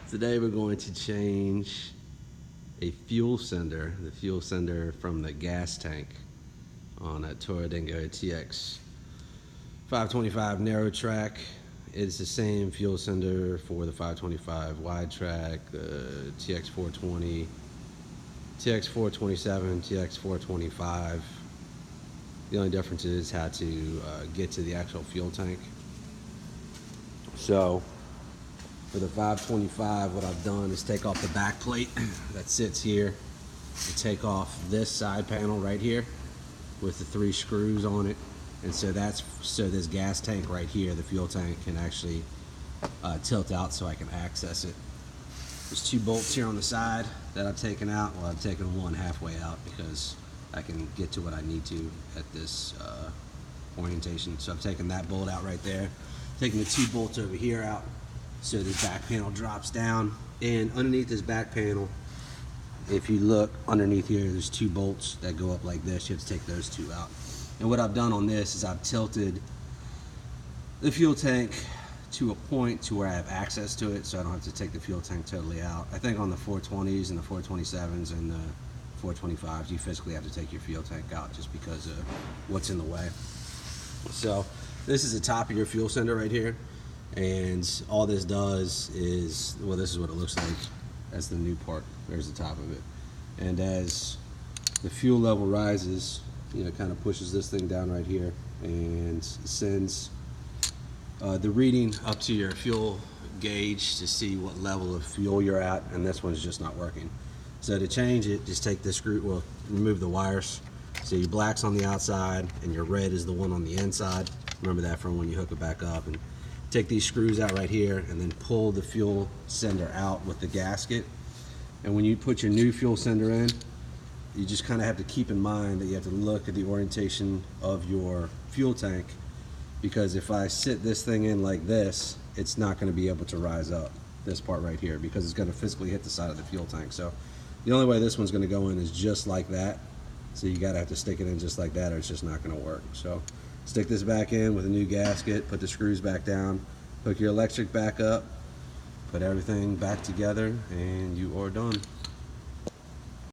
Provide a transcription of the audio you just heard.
Today we're going to change a fuel sender, the fuel sender from the gas tank on a Toro Dingo TX 525 narrow track. It's the same fuel sender for the 525 wide track, the TX 420, TX 427, TX 425. The only difference is how to get to the actual fuel tank. So for the 525, what I've done is take off the back plate that sits here and take off this side panel right here with the 3 screws on it. And so that's so this gas tank right here, the fuel tank, can actually tilt out so I can access it. There's 2 bolts here on the side that I've taken out. Well, I've taken one halfway out because I can get to what I need to at this orientation. So I've taken that bolt out right there, taking the 2 bolts over here out so this back panel drops down. And underneath this back panel, if you look underneath here, there's 2 bolts that go up like this. You have to take those 2 out. And what I've done on this is I've tilted the fuel tank to a point to where I have access to it, so I don't have to take the fuel tank totally out. I think on the 420s and the 427s and the 425s, you physically have to take your fuel tank out just because of what's in the way. So this is the top of your fuel sender right here, and all this does is, well, this is what it looks like as the new part. There's the top of it. And as the fuel level rises, you know, kind of pushes this thing down right here and sends the reading up to your fuel gauge to see what level of fuel you're at, and this one's just not working. So to change it, just take this screw, well, remove the wires. So your black's on the outside and your red is the one on the inside. Remember that from when you hook it back up. And take these screws out right here and then pull the fuel sender out with the gasket. And when you put your new fuel sender in, you just kind of have to keep in mind that you have to look at the orientation of your fuel tank, because if I sit this thing in like this, it's not going to be able to rise up this part right here because it's going to physically hit the side of the fuel tank. So the only way this one's going to go in is just like that. So you got to have to stick it in just like that, or it's just not going to work. So stick this back in with a new gasket, put the screws back down, hook your electric back up, put everything back together, and you are done.